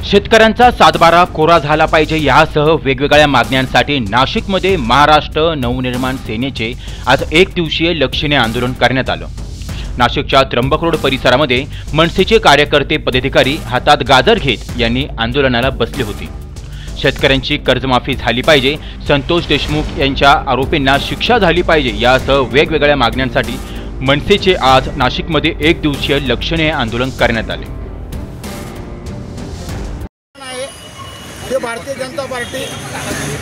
शेतकऱ्यांचा सातबारा कोरा झाला पाहिजे यासह वेगवेगळ्या मागण्यांसाठी नाशिकमध्ये महाराष्ट्र नवनिर्माण सेनेचे आज एक दिवसीय लक्षणीय आंदोलन करण्यात आलं। नाशिकच्या त्र्यंबक रोड परिसरामध्ये मनसेचे कार्यकर्ते पदाधिकारी हातात गाजर घेत यांनी आंदोलनाला बसले होते। शेतकऱ्यांची कर्जमाफी झाली पाहिजे, संतोष देशमुख यांच्या आरोपींना शिक्षा झाली पाहिजे यासह वेगवेगळ्या मागण्यांसाठी मनसेचे आज नाशिकमध्ये एक दिवसीय लक्षणीय आंदोलन करण्यात आले। भारतीय जनता पार्टी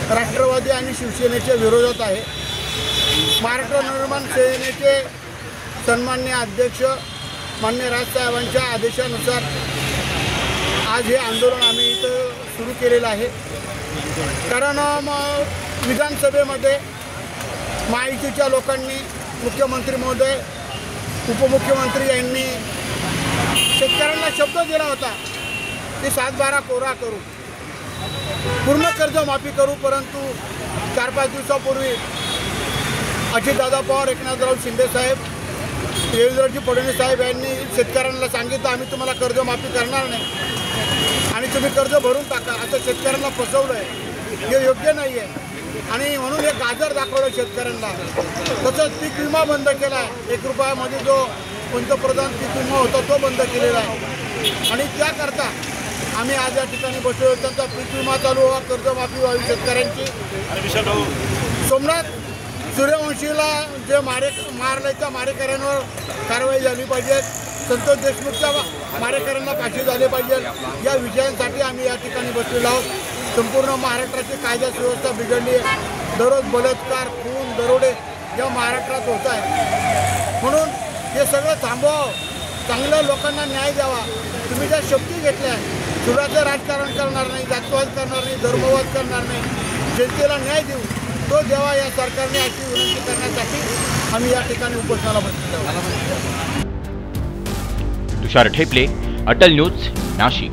राष्ट्रवादी आणि शिवसेनेच्या विरोधात आहे। महाराष्ट्र नवनिर्माण सेनेचे सन्माननीय अध्यक्ष माननीय राजसाहेबांच्या आदेशानुसार आज हे आंदोलन आम्ही इथं सुरू केलेलं आहे। कारण विधानसभेमध्ये महायुतीच्या लोकांनी, मुख्यमंत्री महोदय, उपमुख्यमंत्री यांनी शेतकऱ्यांना शब्द दिला होता की 7/12 कोरा करू, पूर्ण कर्जमाफी करू। परंतु 4-5 दिवसापूर्वी अजितदादा पवार, एकनाथराव शिंदे साहेब, देवेंद्रजी फडणवीस साहेब यांनी शेतकऱ्यांना सांगितलं आम्ही तुम्हाला कर्जमाफी करणार नाही आणि तुम्ही कर्ज भरून टाका, असं शेतकऱ्यांना फसवलं आहे। हे योग्य नाही आहे आणि म्हणून हे गाजर दाखवलं शेतकऱ्यांना। तसंच पीक विमा बंद केला आहे। 1 रुपयामध्ये जो पंतप्रधान पीक विमा होता तो बंद केलेला आहे आणि त्याकरता आम्ही आज या ठिकाणी बसलो। त्यांचा पीक विमा चालू व्हावा, कर्जमाफी व्हावी शेतकऱ्यांची। सोमनाथ सूर्यवंशीला जे मारले त्या मारेकऱ्यांवर कारवाई झाली पाहिजे, संतोष देशमुखच्या मारेकऱ्यांना फाशी झाली पाहिजे। या विषयांसाठी आम्ही या ठिकाणी बसलेलो आहोत। संपूर्ण महाराष्ट्राची कायदा सुव्यवस्था बिघडली आहे। दररोज बलात्कार, खून, दरोडे या महाराष्ट्रात होत आहे। म्हणून हे सगळं थांबवावं, चांगल्या लोकांना न्याय द्यावा। तुम्ही ज्या शक्ती घेतल्या, सुराचं राजकारण करणार नाही, जातवाद करणार नाही, धर्मवाद करणार नाही, जनतेला न्याय देऊ तो द्यावा या सरकारने अशी विनंती करण्यासाठी आम्ही या ठिकाणी उपोषणाला बसलेलो आहोत। तुषार ठेपले, अटल न्यूज, नाशिक।